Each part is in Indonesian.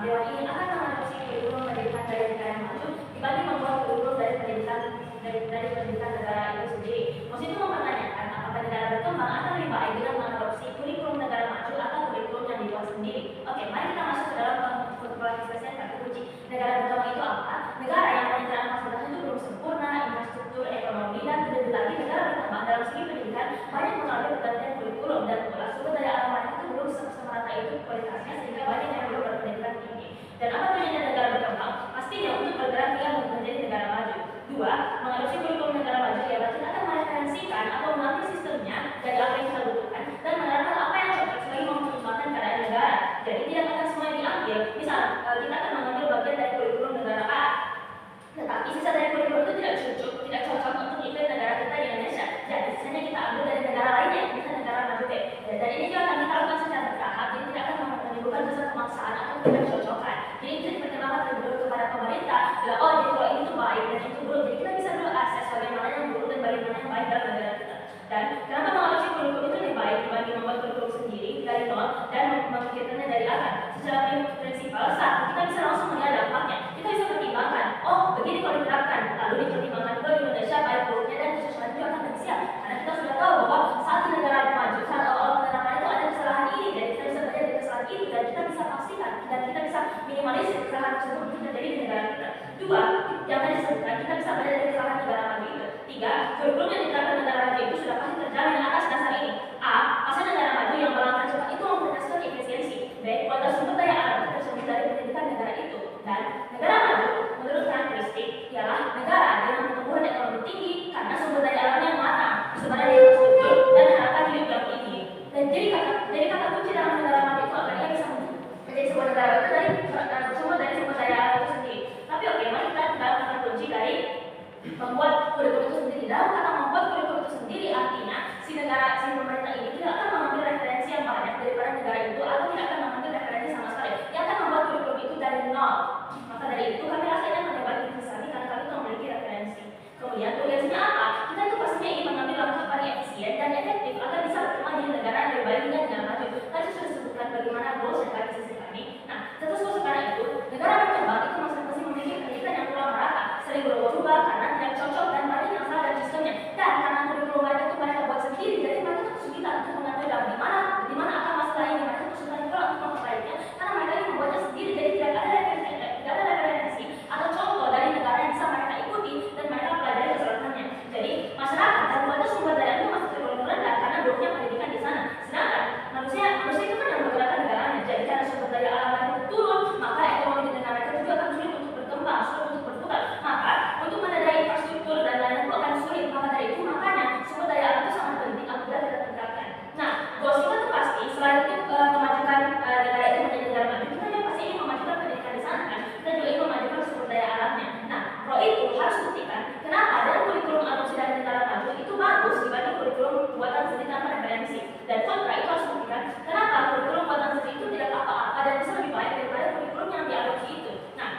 Dewan ini akan mengadopsi kurikulum pendidikan dari negara maju dibanding membuat kurikulum dari pendidikan negara itu sendiri. Mosi itu mempertanyakan apakah negara berkembang akan lebih baik dengan mengadopsi kurikulum negara maju atau kurikulum yang dibuat sendiri. Oke, mari kita masuk ke dalam kualifikasian kata kunci. Negara berkembang itu apa? Negara yang perencanaan fasilitasnya itu belum sempurna, infrastruktur, ekonomi, dan lebih lagi negara berkembang dalam segi pendidikan banyak mengalami pergantian kurikulum dan pula sumber daya alam mereka itu belum semerata itu kualitasnya sehingga banyak yang belum berpendidikan tinggi. Dan apa tujuannya negara berkembang? Pastinya untuk bergerak hingga menjadi negara maju. Dua, mengadopsi kurikulum negara maju ya berarti akan mereferensikan atau mengambil sistemnya dari apa yang kita butuhkan dan menerapkan apa yang cocok sebagai mempertimbangkan keadaan negara. Jadi tidak akan semuanya diambil. Misal kita akan mengambil bagian dari kurikulum negara A, tetapi sisa dari kurikulum itu tidak cocok untuk iklim negara kita di Indonesia. Jadi sisanya kita ambil dari negara lainnya, misalnya negara maju B. Dan ini juga akan kita lakukan secara bertahap, jadi tidak akan menimbulkan kesan pemaksaan atau ketidakcocokan. Jadi itu dipertimbangkan terlebih dahulu kepada pemerintah. Oh, jadi kalau ini tuh baik dan itu buruk. Jadi kita bisa dulu akses bagaimana yang buruk dan bagaimana yang baik dalam negara kita. Dan kenapa mengadopsi kurikulum itu lebih baik dibanding membuat kurikulum sendiri dari nol dan memikirkannya dari akar? Secara prinsipal, satu, kita bisa langsung melihat dampaknya. Kita bisa pertimbangkan, oh begini kalau diterapkan, lalu dipertimbangkan juga di Indonesia baik buruknya dan kesesuaian itu akan tersiap. Karena kita sudah tahu bahwa saat di negara maju, saat awal penerapan itu ada kesalahan ini, dan kita bisa belajar dari kesalahan itu dan kita bisa pastikan dan kita bisa minimalisir kesalahan tersebut untuk terjadi di negara kita. Dua, yang tadi disebutkan, kita bisa belajar dari kesalahan negara maju itu. Tiga, kurikulum yang diterapkan negara maju itu sudah pasti terjamin atas dasar ini. A, pasal negara maju yang melangkah cepat itu memprioritaskan efisiensi. B, kualitas sumber daya alam tersebut dari pendidikan negara itu. Dan negara maju menurut karakteristik ialah negara dengan pertumbuhan ekonomi tinggi karena sumber daya alamnya yang matang, sebagai infrastruktur dan harapan hidup yang tinggi. Dan jadi kata kunci dalam negara maju itu agar ia bisa menjadi sebuah negara itu dari sumber daya alam itu sendiri. Tapi oke, mari kita dalam kata kunci dari membuat kurikulum itu sendiri. Dalam kata membuat kurikulum itu sendiri artinya si pemerintah ini tidak akan mengambil referensi yang banyak daripada negara itu atau tidak akan mengambil referensi sama sekali. Dia akan membuat kurikulum itu dari nol. Maka dari itu kami rasanya menyebar diri kami karena kami itu memiliki referensi. Kemudian tugasnya apa? Kita itu pastinya ingin mengambil langkah paling efisien dan efektif agar bisa berkembang di negara yang lebih baik dan negara maju. Tadi sudah disebutkan bagaimana goals dan visi kami. Nah, terus sekarang itu negara berkembang itu masing-masing memiliki pendidikan yang kurang merata, sering berubah-ubah karena tidak cocok dan banyak yang salah dari sistemnya. Dan karena kurikulum mereka itu mereka buat sendiri, jadi mereka itu kesulitan untuk mengatur di mana akar masalah ini. Mereka kesulitan pula untuk memperbaikinya karena mereka ini membuatnya sendiri, jadi tidak ada referensi atau contoh dari negara yang bisa mereka ikuti dan mereka pelajari kesalahannya. Jadi masyarakat dan kualitas sumber daya itu masih tergolong rendah karena buruknya pendidikan di sana. Sedangkan manusia itu kan yang menggerakkan negaranya. Jadi karena sumber daya alam mereka turun, maka ekonomi di negara mereka juga akan sulit untuk berkembang, sulit untuk berputar. Maka untuk mendanai infrastruktur dan lain-lain itu akan sulit. Maka dari itu makanya sumber daya alam itu sangat penting apabila kita tingkatkan. Nah, goals kita itu pasti selain itu memajukan negara itu menjadi negara maju, kita juga pasti ingin memajukan pendidikan di sana kan. Kita juga ingin memajukan sumber daya alamnya. Nah, pro itu harus buktikan kenapa dalam kurikulum adopsi dari negara maju itu bagus dibanding kurikulum buatan sendiri tanpa referensi. Dan kontra itu harus buktikan kenapa kurikulum buatan sendiri itu tidak apa-apa dan bisa lebih baik daripada kurikulum yang diadopsi itu. Nah,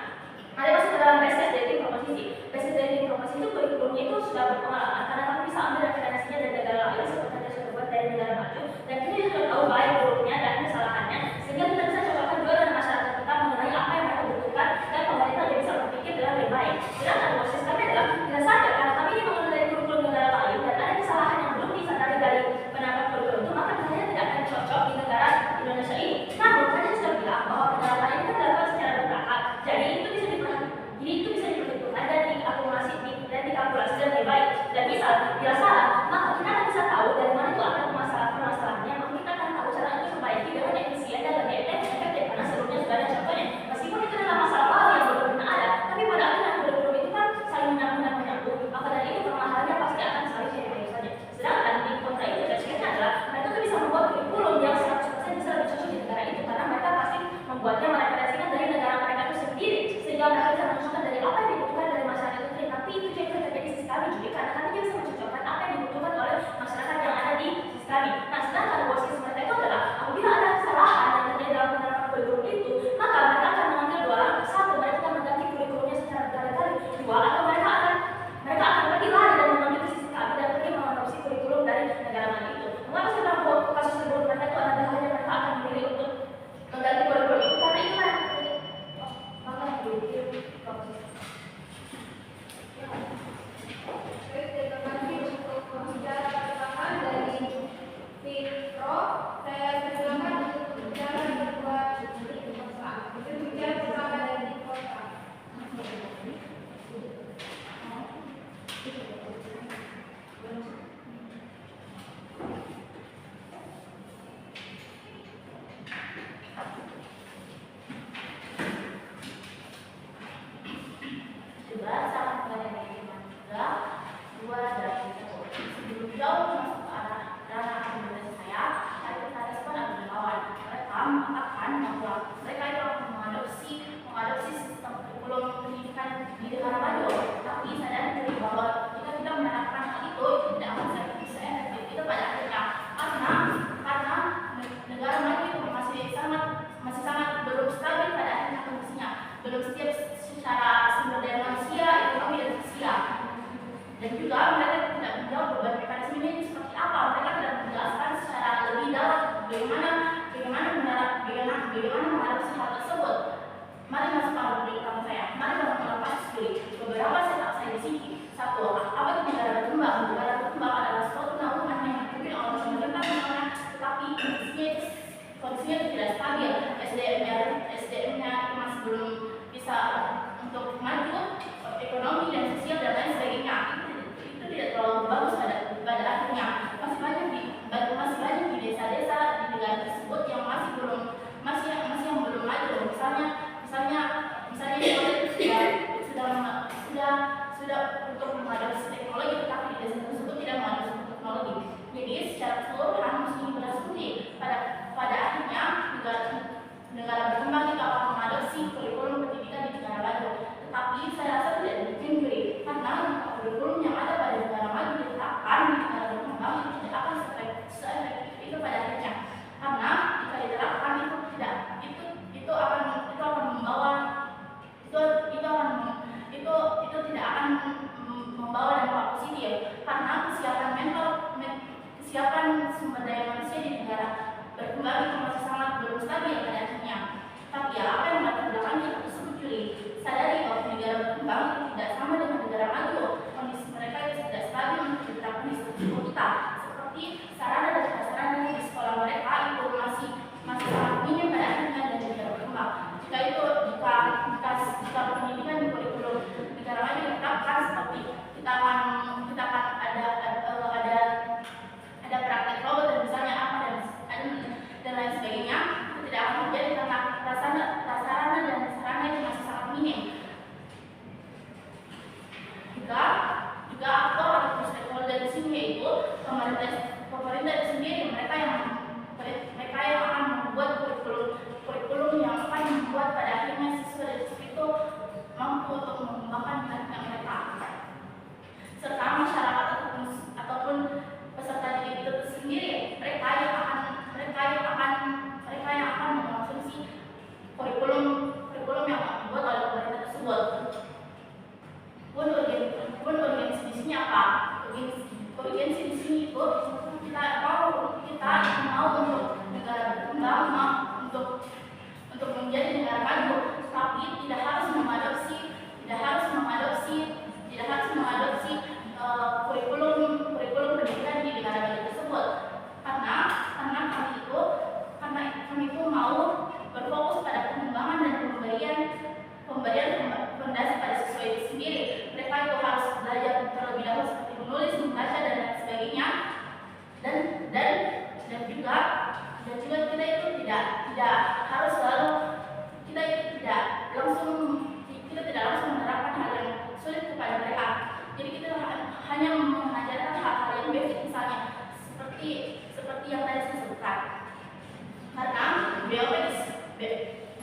mari masuk ke dalam basis dari informasi. Basis dari informasi itu kurikulumnya itu sudah berpengalaman karena kami bisa ambil referensinya dari negara lain seperti yang sudah dibuat dari negara maju dan kita juga sudah tahu baik buruknya dan kesalahannya sehingga kita bisa cocokkan juga dengan masyarakat kita mengenai apa yang mereka butuhkan dan pemerintah juga bisa berpikir dengan lebih baik. Sedangkan proses kami adalah tidak sadar karena kami ini mengambil dari kurikulum negara lain dan ada kesalahan yang belum disadari dari penerapan kurikulum itu, maka tentunya tidak akan cocok di negara Indonesia ini. Namun tadi sudah bilang bahwa penerapan ini kan dilakukan secara bertahap, jadi itu bisa diperhitungkan dan diakumulasi dan dikalkulasi dengan lebih baik. Dan misal bila salah, maka kita akan bisa tahu dari mana itu akar permasalahannya, maka kita akan tahu cara untuk memperbaiki dengan efisien dan lebih efektif karena sebelumnya sudah ada contohnya. Meskipun itu adalah masalah baru yang belum pernah ada, tapi pada akhirnya kurikulum itu kan saling menyambung, maka dari itu permasalahannya pasti akan saling baik saja. Sedangkan di kontra itu dasarnya adalah mereka tuh bisa membuat kurikulum yang 100% bisa lebih cocok di negara itu karena mereka pasti membuatnya mereferensikan dari negara mereka itu sendiri sehingga mereka bisa menunjukkan dari apa yang dibutuhkan dari masyarakat itu sendiri. Tapi itu juga terjadi di sisi kami juga karena kami juga bisa mencocokkan apa yang dibutuhkan oleh masyarakat yang ada di sisi kami. Nah, sedangkan basis mereka itu adalah apabila ada kesalahan yang terjadi dalam penerapan kurikulum itu, maka mereka akan mengambil dua langkah. Satu, mereka akan mengganti kurikulumnya secara berkali-kali. Dua, atau mereka akan pergi lari dan mengambil ke sisi kami dan pergi mengadopsi kurikulum dari negara mana itu. Mengapa saya bilang bahwa kasus tersebut mereka itu adalah hanya mereka akan memilih untuk mengganti kurikulum itu karena itu mengadopsi hal tersebut. Mari masukkan dulu kamu saya. Mari kita melakukan studi. Beberapa setup saya di sini. Satu, apa itu negara berkembang? Negara berkembang adalah suatu naungan yang dipimpin oleh pemerintah negara, tetapi kondisinya tidak stabil. SDM-nya masih belum bisa untuk maju, ekonomi dan sosial dan lain sebagainya. Itu tidak terlalu bagus pada akhirnya. Masih banyak di desa-desa di negara tersebut yang masih yang belum maju. Misalnya sudah untuk mengadopsi teknologi, tetapi di desa tersebut tidak mengadopsi teknologi. Jadi secara keseluruhan mesti berstudi. Pada akhirnya negara berkembang itu akan mengadopsi kurikulum pendidikan di negara maju. Tetapi saya rasa tidak demikian juri, karena kurikulum yang ada pada negara maju ditetapkan di negara berkembang itu tidak akan seefektif itu pada akhirnya. Karena jika diterapkan itu akan membawa itu tidak akan membawa dampak positif, karena kesiapan sumber daya manusia di negara berkembang itu masih sangat belum stabil pada akhirnya. Tapi apa yang melatar belakangi hal tersebut juri? Sadari bahwa negara berkembang itu tidak sama dengan negara maju. Kondisi mereka itu tidak stabil untuk diterapkan di seluruh kita. Seperti sarana dan prasarana di sekolah mereka itu masih sangat minim pada akhirnya dan negara berkembang. Jika pendidikan di kurikulum negara maju diterapkan, seperti kita akan ada praktek robot dan misalnya apa dan lain sebagainya, itu tidak akan terjadi karena prasarana dan sarana itu masih sangat minim. Juga aktor atau stakeholder di sini yaitu pemerintah itu sendiri, mereka yang akan membuat kurikulum yang akan membuat pada akhirnya siswa dan siswi itu mampu untuk mengembangkan minatnya mereka, serta masyarakat ataupun peserta didik itu sendiri, mereka yang akan mengkonsumsi kurikulum yang dibuat oleh pemerintah tersebut. Urgensi di sini apa? Urgensi di sini itu kita mau untuk negara berkembang, untuk menjadi negara maju, tapi tidak harus mengadopsi kurikulum pendidikan di negara maju tersebut. Karena kami itu mau berfokus pada pengembangan dan pemberian fondasi pada siswa itu sendiri. Mereka itu harus belajar terlebih dahulu seperti menulis, membaca dan lain sebagainya. Dan juga kita itu tidak harus selalu kita tidak langsung menerapkan hal yang sulit kepada mereka. Jadi kita hanya mengajarkan hal-hal yang basic, misalnya seperti yang tadi saya sebutkan.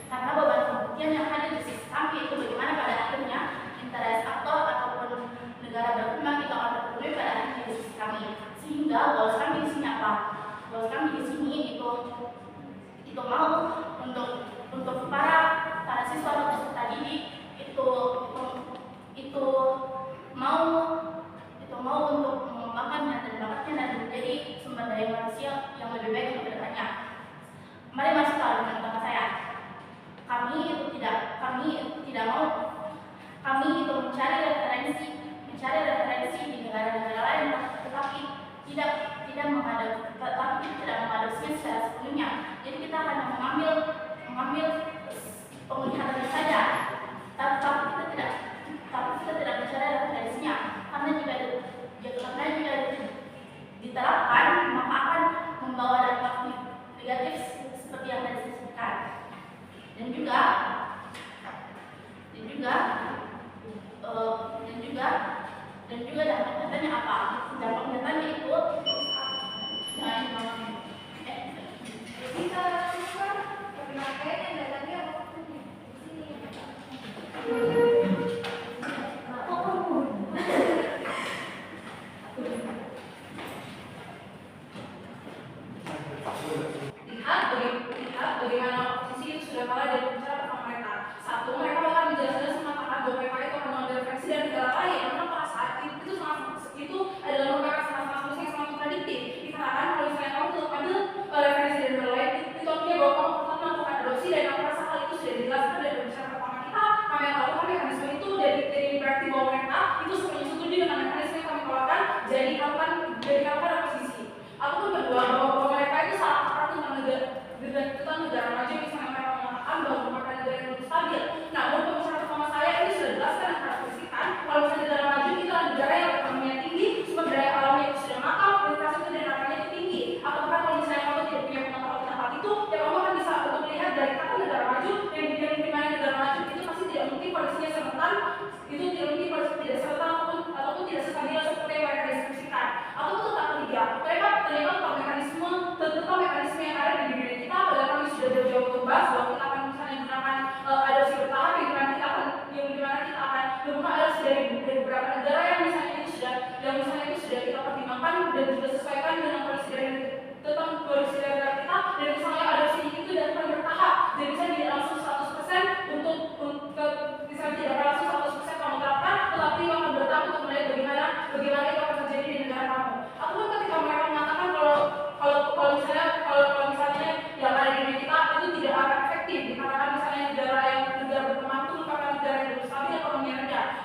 Karena beban pembuktian yang ada di sisi kami itu bagaimana pada akhirnya interes aktor ataupun negara berkembang itu akan terpenuhi pada akhirnya di sisi kami. Sehingga goals kami di sini apa? Goals kami di sini itu mau untuk para siswa atau peserta didik itu mau untuk mengembangkan minat dan bakatnya dan menjadi sumber daya manusia yang lebih baik untuk kedepannya. Mari masuk ke argumen utama saya. Kami itu mencari referensi di negara-negara lain, tetapi tidak mengadopsinya secara sepenuhnya. Jadi kita hanya mengambil penglihatannya saja, tapi kita tidak mencari referensinya. Karena jika diterapkan, maka akan membawa dampak negatif seperti yang tadi saya sebutkan. Dan juga dampak nyatanya apa? Dampak nyatanya itu lihat bagaimana posisi itu sudah kalah dari bicara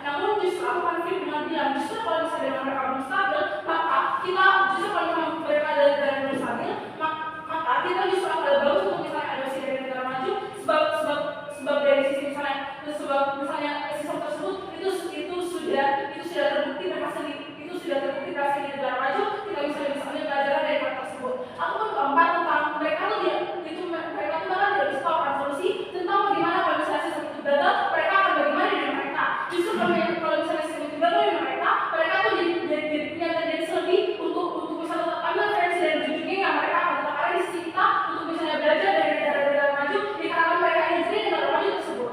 Namun justru aku konflik dengan bilang, justru kalau misalnya mereka belum stabil, maka kita justru kalau misalnya mereka ada negara yang belum stabil, maka kita justru akan bagus untuk misalnya adopsi dari negara maju, sebab dari sisi misalnya sistem tersebut itu sudah terbukti berhasil di negara maju, kita bisa ambil pelajaran dari hal tersebut. Aku pun keempat tentang mereka tuh bahkan tidak bisa tahu solusi tentang bagaimana kalau misalnya sistem itu gagal, mereka akan bagaimana dengan mereka. Justru kalau misalnya sistem itu gagal dengan mereka tuh jadi punya tendensi lebih untuk misalnya tetap ambil referensi dari ujungnya yang mereka akan tetap ada di sisi kita untuk misalnya belajar dari negara-negara maju dikarenakan mereka ingin jadi negara maju tersebut.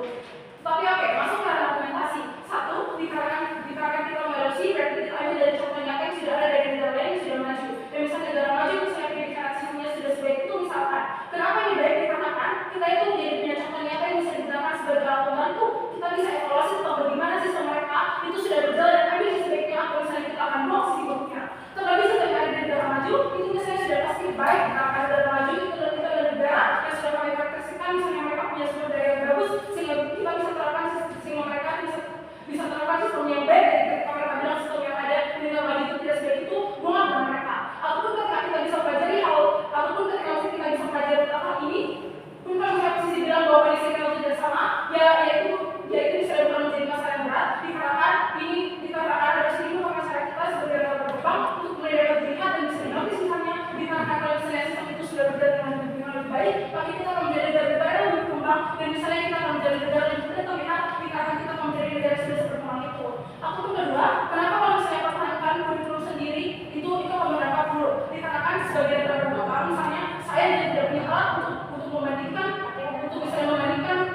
Tapi oke, masuk ke argumentasi. Satu, dikarenakan kita mengadopsi berarti kita ambil dari contoh nyata yang sudah ada dari negara lain yang sudah maju. Dan misalnya negara maju misalnya pendidikan sistemnya sudah sebaik itu misalkan. Kenapa ini baik? Dikarenakan kita itu menjadi punya contoh nyata yang bisa digunakan sebagai alat pembantu. Kita bisa evaluasi tentang bagaimana sistem mereka itu sudah berjalan dan ambil sebaiknya atau misalnya kita akan buang sisi buruknya. Terlebih sistem yang ada di negara maju itu misalnya sudah pasti baik. Karena negara maju itu kita adalah negara yang sudah kami karakteristikkan misalnya mereka punya sumber daya yang bagus sehingga kita bisa terapkan sehingga mereka bisa terapkan sistem yang baik dari ketika mereka bilang sistem yang ada di negara maju itu tidak sebaik itu buang dengan mereka. Ataupun ketika kita bisa pelajari tentang hal ini pun kalau misalnya posisi bilang bahwa kondisi kita tidak sama yaitu bisa bukan menjadi masalah yang berat dikarenakan ada di sini masyarakat kita sebagai negara berkembang untuk mulai dapat dilihat dan bisa dinotis misalnya dikarenakan kalau misalnya sistem itu sudah berjalan dengan lebih baik maka kita akan menjadi negara yang berkembang dan misalnya kita akan menjadi negara yang tidak terlihat dikarenakan kita akan menjadi negara yang sudah berkembang itu. Aku pun kedua, kenapa kalau misalnya pertahankan kurikulum sendiri itu akan berdampak buruk dikarenakan sebagai negara berkembang misalnya saya tidak punya alat untuk membandingkan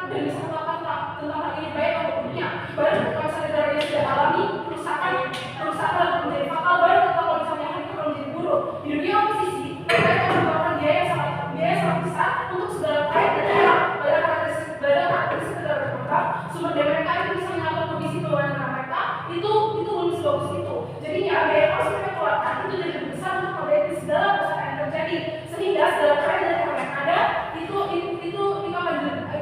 dan bisa mengatakan tentang hal ini baik atau buruknya. Baru kalau misalnya negara yang sudah alami kerusakan atau menjadi fatal baru kita kalau misalnya hal itu akan menjadi buruk. Di dunia oposisi mereka akan mengeluarkan biaya sangat besar untuk segala proyek dan daerah pada karakteristik negara berkembang. Sumber daya mereka itu misalnya atau kondisi keuangan mereka itu belum sebagus itu. Jadinya biaya yang harus mereka keluarkan itu jadi lebih besar untuk memperbaiki segala perusahaan yang terjadi sehingga segala proyek dan daerah yang ada itu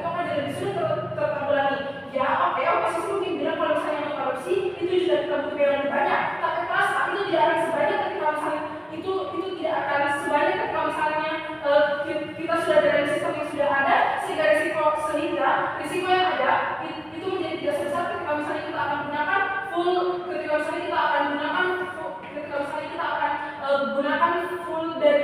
akan jadi lebih sulit tertanggulangi. Ya oke, oposisi mungkin bilang kalau misalnya untuk korupsi itu sudah kita butuh biaya lebih banyak, tapi rasa itu tidak akan sebanyak ketika misalnya itu tidak akan sebanyak ketika misalnya kita sudah ada sistem yang sudah ada sehingga risiko yang ada itu menjadi tidak sebesar ketika misalnya kita akan gunakan full dari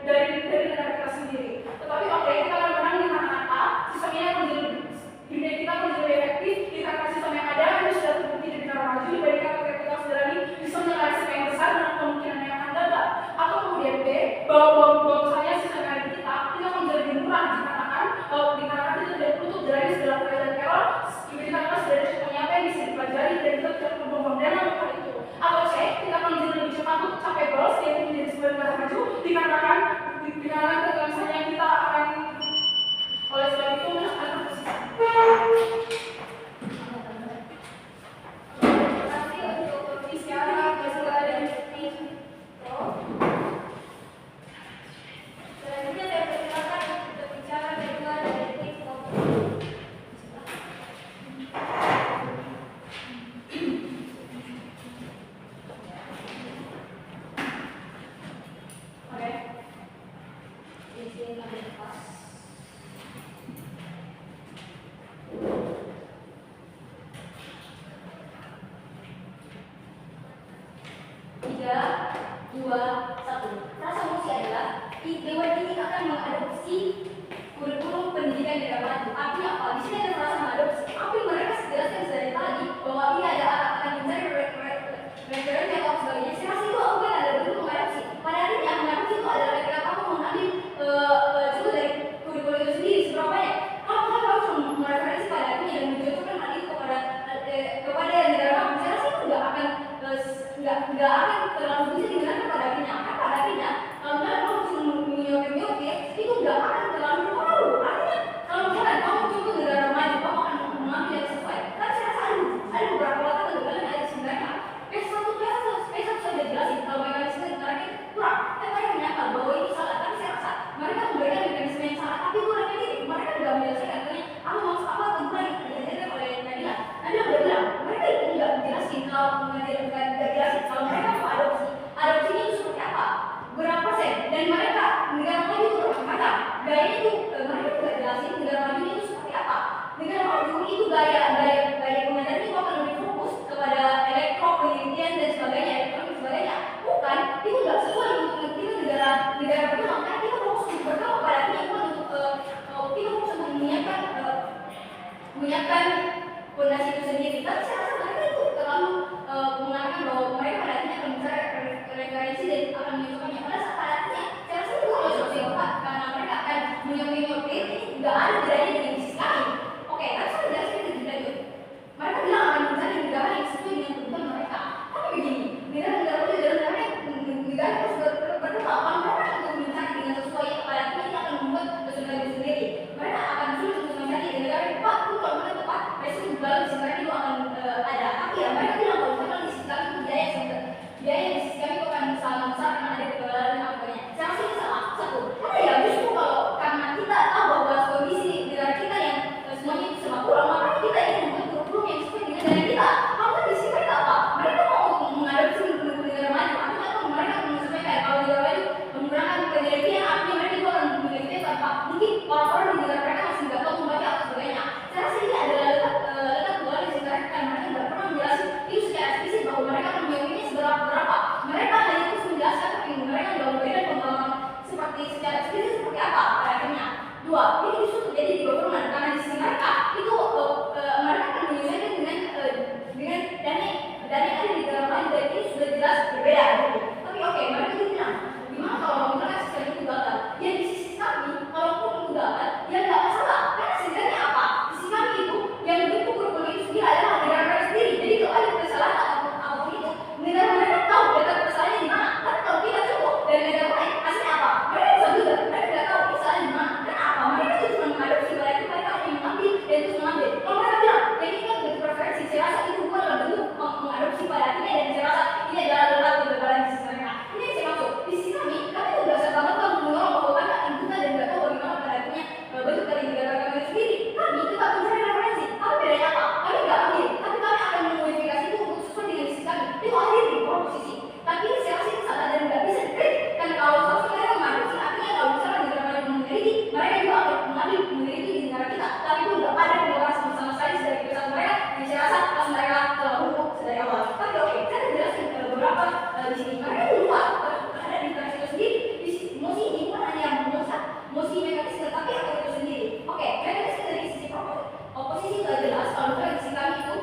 negara kita sendiri. Tetapi oke, kita akan menang di mana sistemnya akan menjadi dunia kita akan menjadi lebih efektif dikarenakan sistem yang ada itu sudah terbukti di negara maju dibandingkan ketika kita sudah jalani sistem yang ada risiko yang besar dan kemungkinan yang akan gagal. Atau kemudian B, bahwa misalnya sistem yang ada di kita akan menjadi lebih murah dikarenakan kita tidak butuh jalani segala trial dan error dikarenakan sudah ada contoh nyata yang bisa dipelajari dan kita tidak perlu membuang dana untuk hal itu. Atau C, kita akan menjadi lebih cepat untuk capai goals yaitu menjadi sebuah negara maju dikarenakan ketika misalnya kita akan oleh sebab itu menekan posisi. Selanjutnya saya persilakan untuk bicara kedua dari tim Dewan ini akan mengadopsi kurikulum pendidikan negara maju. Artinya apa? Di sini ada merasa mengadopsi. Apa yang mereka jelaskan dari tadi bahwa ini ada akan mencari referensi atau sebagainya. Saya rasa itu bukan ada bentuk mengadopsi. Pada akhirnya mengadopsi itu adalah ketika kamu mengambil contoh dari kurikulum itu sendiri. Seberapa banyak? Kalau cuma mereferensi pada akhirnya dan mencontohkan hal itu kepada negara maju, saya rasa itu nggak akan terlalu bisa digunakan pada akhirnya. Karena pada akhirnya kalau kamu cuma menyoke itu nggak akan terlalu tahu. Artinya kalau misalnya kamu contoh negara menyiapkan fondasi itu sendiri. Tapi saya rasa mereka itu terlalu mengatakan bahwa mereka pada akhirnya akan mencari referensi dan akan menyusulkannya. Pada saat pada akhirnya saya rasa itu kalau solusi yang tepat karena mereka akan menyokir ini nggak ada bedanya dengan bisnis kami. Oke, tapi saya jelaskan itu lanjut. Mereka bilang akan mencari negara yang sesuai dengan kebutuhan mereka. Tapi begini, negara-negara itu adalah negara harus berkembang. Kalau mereka untuk mencari dengan sesuai pada akhirnya ini akan membuat kesulitan itu sendiri. Mereka akan sulit untuk mencari negara yang tepat. Pun kalau mereka tepat, resiko juga di mereka itu akan ada. Tapi ya mereka bilang kalau misalkan di sisi kami itu biaya di sisi kami itu akan sangat besar karena ada kebebalan dan apanya. Saya rasa ini salah satu. Karena ya justru kalau karena kita tahu bahwa kondisi negara kita yang semuanya itu serba kurang, makanya kita ingin membuat kurikulum yang sesuai dengan negara kita. Kalau di sisi mereka apa? Mereka mau mengadopsi negara maju. Artinya apa? Mereka menyesuaikan kalau negara maju menggunakan penelitian, artinya mereka juga akan menelitinya tanpa mungkin orang-orang di negara mereka masih nggak tahu membaca atau sebagainya. Saya rasa ini adalah letak bola di sisi mereka karena mereka nggak pernah menjelaskan itu secara eksplisit bahwa mereka akan menjawabnya seberapa. Mereka hanya terus menjelaskan tapi mereka nggak memberikan pengalaman seperti secara eksplisit seperti apa pada akhirnya. Dua, ini justru terjadi di government karena di sisi mereka itu mereka akan menyesuaikan dengan dana yang ada di dalam lain dan ini sudah jelas berbeda gitu. Tapi oke, mereka itu bilang gimana kalau misalkan sistem itu gagal? Ya di sisi kami, kalaupun itu gagal, ya nggak masalah. Karena sebenarnya apa? Di sisi kami itu yang bentuk kurikulum itu sendiri adalah negara mereka sendiri. Jadi kalau ada kesalahan apapun itu, negara mereka tahu letak kesalahannya di mana. Tapi kalau kita cukup dari negara lain, hasilnya apa? Mereka bisa juga, mereka nggak tahu kesalahannya di mana. Karena apa? Mereka itu cuma mengadopsi, berarti mereka hanya mengambil dan terus mengambil. Kalau mereka bilang, ya ini kan bentuk preferensi, saya rasa itu bukan dalam bentuk mengadopsi pada akhirnya dan saya rasa ini adalah letak kebebalan di sisi mereka. Ini yang saya maksud. Di sisi kami itu berasal banget kalau menolong bahwa kami akan buta dan nggak tahu bagaimana pada akhirnya bentuk dari negara kami itu sendiri. Kami tetap mencari referensi. Tapi bedanya apa? Kami nggak ambil, tapi kami akan memodifikasi itu untuk sesuai dengan sisi kami. Itu hadir di posisi. Tapi saya rasa ini salah dan nggak bisa dikritik. Karena kalau seharusnya mereka mengadopsi, artinya kalau misalnya negara lain meneliti, mereka juga akan mengambil meneliti di negara kita. Tapi itu nggak ada pengeluaran sama sekali dari kebiasaan mereka. Dan saya rasa kalau mereka telah hukum dari awal. Tapi oke, saya akan jelaskan beberapa di sini. Mereka itu luar ada di versi itu sendiri. Di mosi ini bukan hanya mosi mekanisme, tapi apa itu sendiri. Oke, mekanisme dari sisi oposisi nggak jelas. Kalau misalnya di sisi kami itu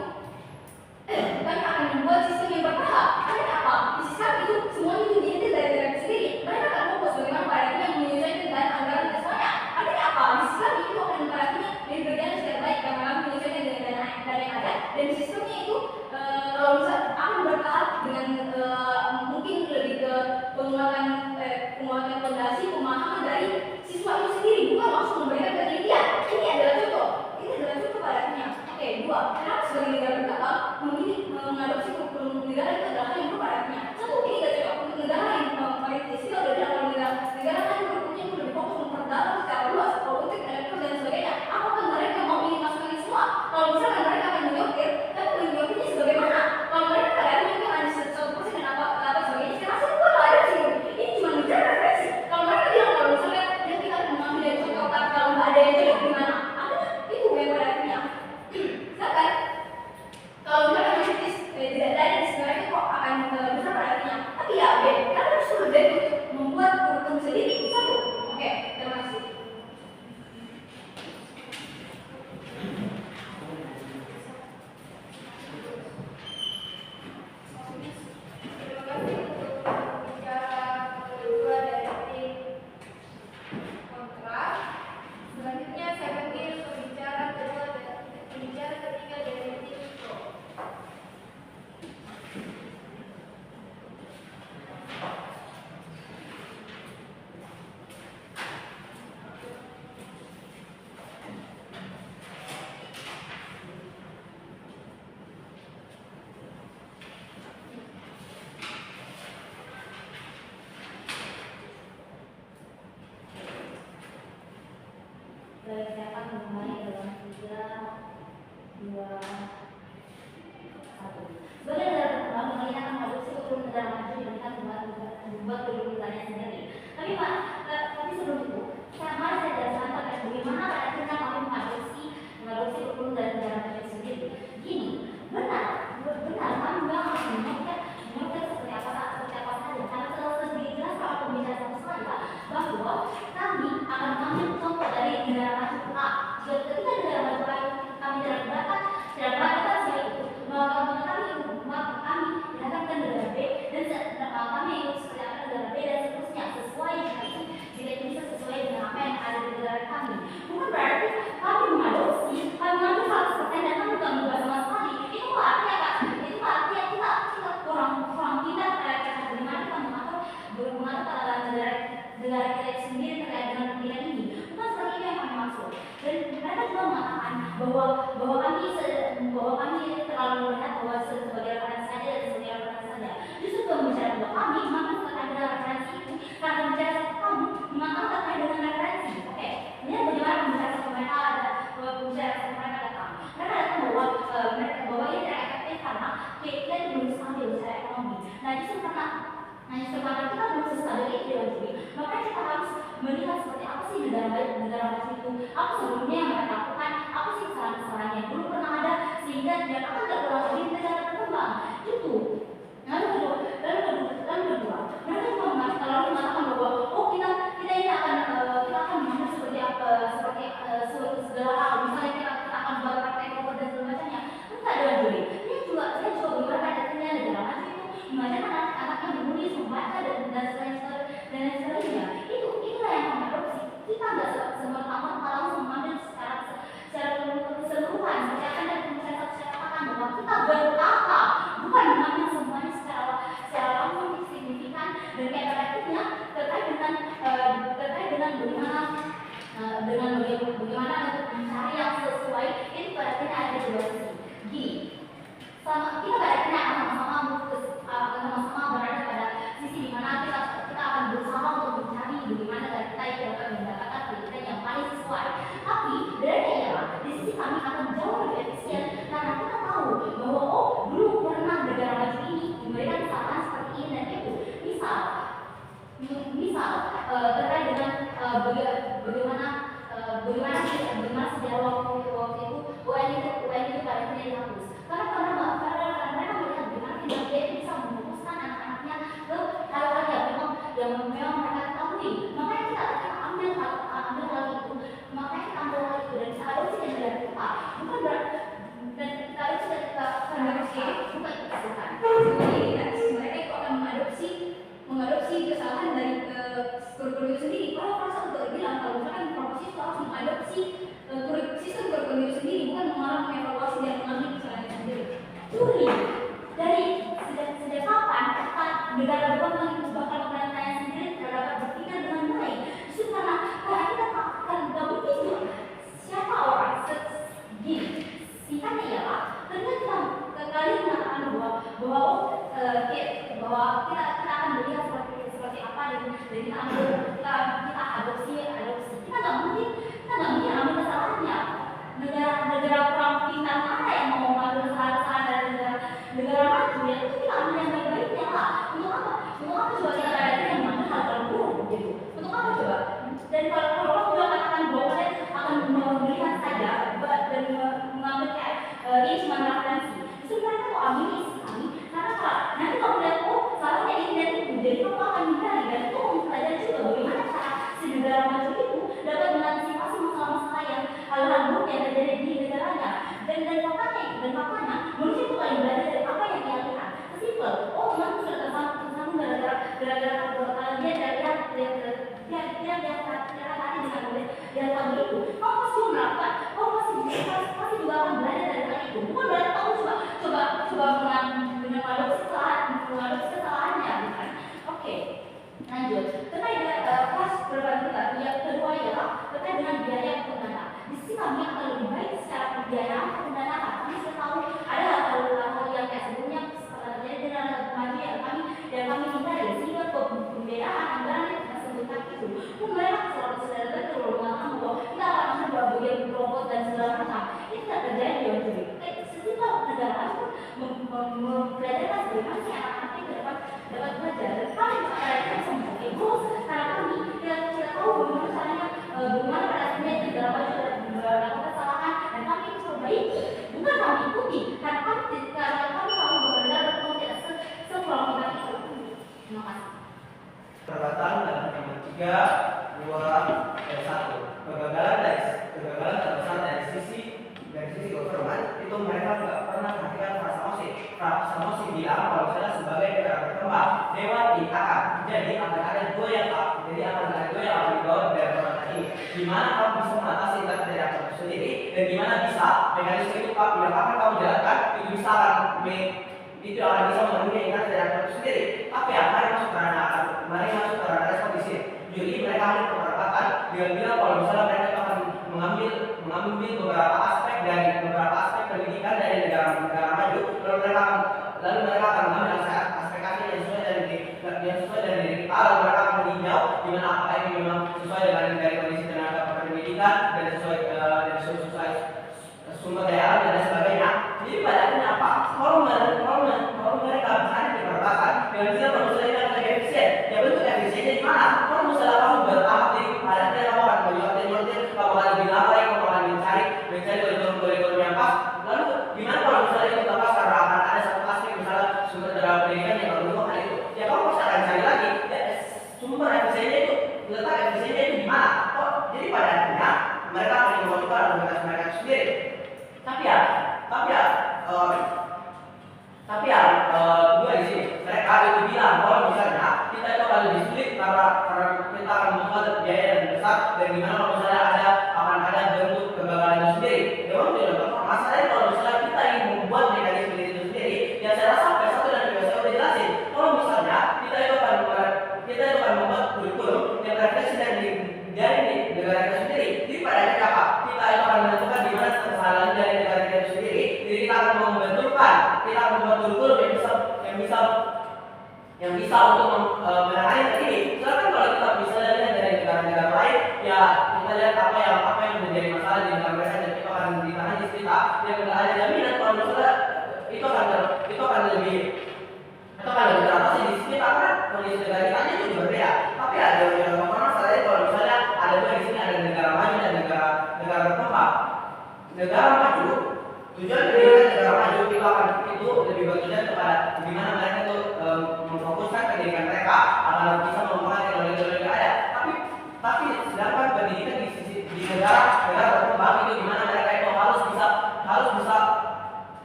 kami akan membuat sistem yang bertahap. Artinya apa? Di sisi kami itu semuanya itu diambil dari negara itu sendiri. Mereka akan fokus bagaimana pada akhirnya menyesuaikan dengan anggaran dan semuanya. Artinya apa? Di sisi kami itu akan pada akhirnya dari berjalan secara baik karena kami menyesuaikan dengan dana yang ada dan sistemnya itu kalau bisa akan bertahap dengan mungkin lebih ke penguatan fondasi pemahaman dari siswa itu sendiri, bukan langsung memberikan penelitian. Ini adalah contoh pada akhirnya. Oke, dua, kenapa sebagai negara berkembang memilih mengadopsi kurikulum negara itu adalah hal yang pada akhirnya. Satu, ini tidak cocok untuk negara yang meritis. Kita udah bilang kalau negara lain kurikulumnya itu lebih fokus memperdalam secara luas, politik, elektoral dan sebagainya. Apakah mereka mau ini masukin semua? Kalau misalkan mereka akan menyokir, tapi menyokirnya sebagaimana? Kalau mereka pada akhirnya mungkin hanya 1% dan apa sebagainya. Saya rasa itu nggak ada sih. Ini cuma mencari referensi. Kalau mereka bilang kalau misalnya yang kita akan mengambil yang cocok, tapi kalau nggak ada yang cocok gimana? Itu yang pada akhirnya. Sedangkan kalau misalnya kritis tidak ada di sebenarnya kok akan besar pada akhirnya. Tapi ya, karena harus sudah membuat kurikulum sendiri satu. Oke, terima kasih. Selanjutnya saya panggil pembicara kedua dan pembicara ketiga dari tim Pro. Persiapan memulai dalam 3, 2, 1. Sebagai negara berkembang, pemerintah akan mengadopsi kurikulum negara maju dengan membuat kurikulum negaranya sendiri. Tapi Pak, tapi sebelum itu, mari saya jelaskan terkait bagaimana pada akhirnya kami mengadopsi kurikulum dari negara maju sendiri. Gini, benar kami memang harus menyiapkan seperti apa saja. Karena telah sedikit jelas kalau pembicara satu saja bahwa kami akan mengambil contoh dari negara maju A bahwa kami terlalu melihat bahwa sebagai referensi saja dan sebagai referensi saja. Justru pembicaraan bahwa kami memang terkait dengan referensi itu karena pembicaraan kamu memang terkait dengan referensi. Oke, ini bagaimana pembicaraan mereka ada pembicaraan mereka datang. Mereka datang bahwa ini tidak efektif karena kita belum stabil secara ekonomi. Nah justru karena kita belum stabil itu maka kita harus melihat seperti apa sih negara maju itu, apa sebelumnya yang mereka lakukan, apa sih kesalahan-kesalahan yang dulu pernah ada sehingga dan akan tidak berulang lagi di negara berkembang itu. Lalu kedua, mereka juga mengatakan bahwa kita ini akan mengambil seperti apa segala hal, misalnya kita akan buat praktek robot dan segala macamnya. Enggak ada juri. Ini juga bagaimana adanya negara maju itu mengajarkan anak-anaknya menulis, membaca dan sebagainya. Itulah yang kami adopsi. Kita nggak semata-mata langsung mengambil secara keseluruhan. Seperti apa yang saya katakan bahwa kita bertata, bukan mengambil semuanya secara langsung signifikan dan kayak praktiknya terkait dengan bagaimana untuk mencari yang sesuai. Itu pada kita ada dua sisi. Kita pada kita akan sama-sama berada pada sisi di mana kita akan berusaha untuk mencari bagaimana kita yang dapat mendapatkan pendidikan yang paling sesuai. Tapi bedanya ialah di sisi kami akan jauh lebih efisien karena kita tahu bahwa dulu pernah negara maju ini memberikan kesalahan seperti ini dan itu. Misal terkait dengan bagaimana sejarah waktu itu UN itu pada tidak dihapus. Karena mereka melihat bagaimana tidak dia bisa memutuskan anak-anaknya ke hal-hal yang memang mereka ketahui. Makanya kita ambil hal itu, makanya kita ambil hal itu dan kita adopsi dari kita. Bukan berarti dan kita adopsi dari kita bukan kesalahan. Mereka itu akan mengadopsi kesalahan dari kurikulum itu sendiri. Kalau Profesor juga bilang kalau misalkan proposisi itu harus mengadopsi sistem kurikulum itu sendiri, bukan malah mengevaluasi dan mengambil kesalahan sendiri. Juri dari sejak kapan negara berkembang itu bakal tanya sendiri tidak dapat berpikir dengan baik. Justru karena kita nggak mungkin juga siapa orang gini. Singkatnya ialah ketika kita kali mengatakan bahwa kita akan melihat seperti apa dan kita adopsi kita nggak mungkin ambil kesalahannya. Negara perang bintang mana yang mau mengambil kesalahan dari negara maju ya itu kita ambil yang baik-baiknya lah. Untuk apa coba kita ada yang mengambil hal terburuk gitu. Untuk apa coba? Dan kalau kamu juga katakan bahwa kalian akan melihat saja dan mengambil kayak ini cuma referensi. Justru mereka mau ambil isi kami karena nanti kalau melihat salahnya ini dan itu jadi kamu akan hindari dan itu mempelajari juga bagaimana cara si negara maju itu dapat mengantisipasi masalah-masalah yang hal-hal buruk yang terjadi di negaranya dan makanya manusia itu paling belajar dari apa yang dia lihat. Sesimpel, teman sudah tersambung gara-gara dia dengan tahu itu. Kamu pasti melakukan, pasti juga akan belajar dari hal itu. Bukan berarti kamu coba mengadopsi kesalahannya, bukan? Oke, lanjut. Terkait dengan kelas berbagi kita, yang kedua ialah terkait dengan biaya pendanaan. Di sisi kami akan lebih baik secara pembiayaan pendanaan. Kami sudah tahu ada hal-hal yang kayak sebelumnya terjadi dengan maju yang kami hindari sehingga pembiayaan anggaran yang kita sebutkan itu. Mereka selalu mengatakan bahwa kita akan menambah bagian robot dan segala macam. Ini tidak terjadi ya, jadi setiap negara pun mempelajari bagaimana sih anak-anak itu dapat belajar. Kami bisa menjadi goals karena kami tidak tahu bagaimana caranya bagaimana pada akhirnya negara maju melakukan kesalahan dan kami perbaiki. Bukan kami ikuti karena kami tahu bahwa negara berkembang tidak sekurang kita ikuti. Terima kasih. Perkataan dan yang ketiga 2 dan 1 kegagalan terbesar dari sisi government itu mereka tidak pernah perhatikan Samosi bilang kalau misalnya sebagai negara berkembang dewan diangkat jadi akan ada 2 yang akan dibawa dari government ini gimana kamu bisa mengatasi dari kamu sendiri dan gimana bisa mekanisme itu bila kapan kamu jalankan itu bisa akan bisa memenuhi ingat dari kamu sendiri tapi mari masuk ke ranah respon di sini jadi mereka hanya memperkatakan dengan bilang kalau misalnya mereka akan mengambil beberapa aspek pendidikan dari negara-negara maju, lalu mereka akan mengambil aspek-aspek yang sesuai dari diri kita, lalu mereka akan meninjau di mana apakah ini memang sesuai dengan dari kondisi tenaga pendidikan dan sesuai sumber daya alam dan sebagainya. Jadi pada akhirnya apa? Kalau mereka misalnya diperlukan dengan misalnya kalau misalnya kita lebih efisien, ya bentuk efisiennya di mana? Kalau misalnya kamu bertahap di pada akhirnya kamu akan menyortir, kamu akan lebih lama lagi, kamu akan mencari kurikulum yang pas. Lalu gimana kalau misalnya itu pas karena akan ada satu aspek misalnya sumber daya pendidikan yang menunjukkan itu, ya kamu pasti akan cari lagi. Ya, sumber efisiennya itu, letak efisiennya itu di mana? Jadi pada akhirnya mereka akan memasukkan argumentasi mereka sendiri. Tapi ya, dua di sini mereka itu bilang bahwa misalnya kita itu akan lebih sulit karena kita akan membuat biaya yang besar dan gimana kalau misalnya akan ada bentuk kegagalan itu sendiri. Ya memang tidak apa-apa. Masalahnya kalau misalnya kita ingin membuat mekanisme itu sendiri, ya saya rasa PS1 dan PS2 udah jelasin. Kalau misalnya kita itu akan membuat kurikulum yang refleksi dari negara kita sendiri. Jadi pada akhirnya apa? Kita itu akan menentukan di mana kesalahan dari negara kita sendiri. Jadi kita akan membentukkan, kita akan membuat kurikulum yang bisa untuk menangani hal ini. Soalnya kalau kita bisa lihat dari negara-negara lain, ya kita lihat apa yang menjadi masalah di negara mereka dan kita akan ditangani di kita. Yang tidak ada jaminan kalau misalnya itu akan lebih teratasi di sini karena kondisi negara kita itu juga berbeda. Tapi ada yang masalahnya kalau misalnya ada dua di sini, ada negara maju dan negara berkembang. Negara maju, tujuan pendidikan negara maju itu lebih bertujuan kepada bagaimana mereka itu memfokuskan pendidikan mereka agar bisa mengembangkan teknologi yang ada. Tapi sedangkan pendidikan di negara berkembang itu di mana mereka itu harus bisa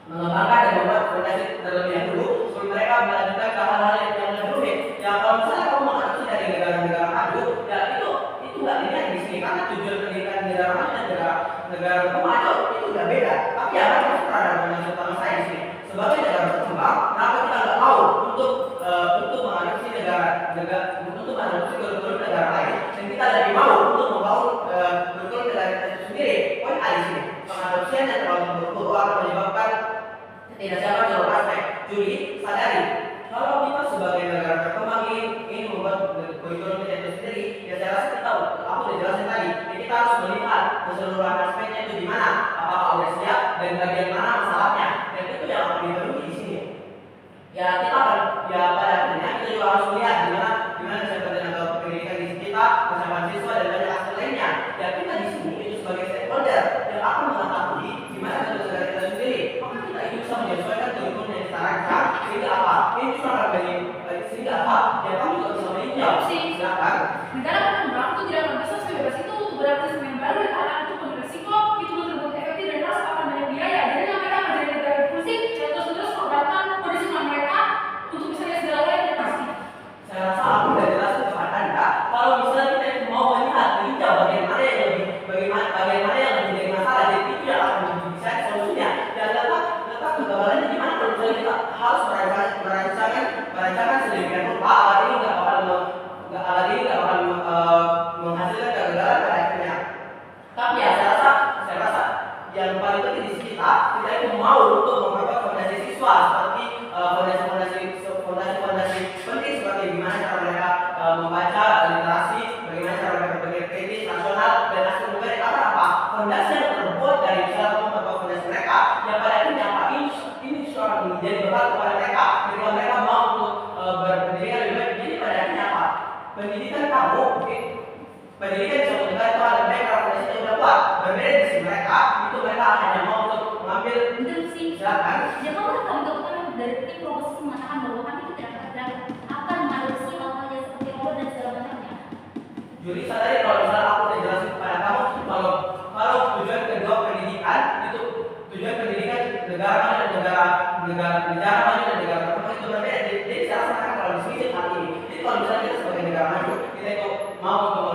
mengembangkan dan membuat fondasi terlebih dahulu sebelum mereka melanjutkan ke hal-hal yang lebih rumit. Ya kalau misalnya kamu mengadopsi dari negara-negara maju, ya itu nggak dilihat di sini karena tujuan pendidikan negara maju dan negara berkembang itu udah beda. Tapi ya kan itu ada utama saya di sini sebagai negara berkembang. Kenapa kita nggak mau untuk mengadopsi untuk mengadopsi kurikulum negara lain dan kita lebih mau untuk membangun kurikulum negara kita itu sendiri? Poin A di sini, pengadopsian yang terlalu buru-buru akan menyebabkan ketidaksiapan dalam aspek. Juli, sadari kalau kita sebagai negara berkembang ingin membuat kurikulum kita itu sendiri, ya saya rasa aku udah jelasin tadi, ya kita harus melihat keseluruhan aspeknya itu di mana, apakah udah siap dan bagian mana masalahnya, dan itu yang akan dipenuhi di sini. Ya kita akan, ya pada akhirnya kita juga harus melihat di mana kesiapan tenaga pendidikan di kita, kesiapan siswa dan banyak aspek lainnya. Ya kita di sini itu sebagai stakeholder yang akan mengetahui di mana negara kita sendiri, maka kita itu bisa menyesuaikan kurikulum yang kita rancang sehingga apa? Ini cuma akan sehingga apa? Ya kamu juga bisa meninjau. Silakan. Negara berkembang itu tidak membebas bebas itu untuk beraktivitas yang baru dan anak itu berisiko itu betul-betul efektif dan harus akan banyak biaya. Jadi mereka menjadi negara impulsif dan terus memperbaikkan kondisi mereka untuk misalnya segala yang pasti. Saya rasa aku sudah jelasin kepada Anda kalau misalnya kita itu mau melihat meninjau bagian mana yang menjadi masalah, jadi itu yang akan bisa solusinya. Dan letak kegagalannya di mana kalau misalnya kita harus merancangkan sedemikian rupa alat ini nggak bakal menghasilkan kegagalan pada akhirnya. Tapi ya saya rasa yang paling penting di sini kita itu mau untuk memperkuat fondasi siswa seperti fondasi penting seperti gimana cara mereka membaca literasi, bagaimana cara mereka berpikir kritis, rasional dan aspek numeric. Karena apa? Fondasi yang terbuat dari misalnya memperkuat fondasi mereka yang pada akhirnya apa? Ini seorang menjadi bekal kepada mereka ketika mereka mau untuk berpendidikan lebih baik. Jadi pada akhirnya apa? Pendidikan bisa menunjukkan itu ada baik kalau fondasinya sudah kuat. Berbeda di sisi mereka hanya mau untuk mengambil. Betul sih. Silakan. Ya kalau kami kebetulan dari tim promosi mengatakan bahwa kami itu tidak akan mengadopsi hal-hal yang seperti robot dan segala macamnya. Juli, sadari kalau misalnya aku udah jelasin kepada kamu kalau tujuan kedua pendidikan itu tujuan pendidikan negara maju dan negara maju dan negara berkembang itu berbeda. Jadi saya rasa kalau di sini hal ini. Jadi kalau misalnya kita sebagai negara maju kita itu mau untuk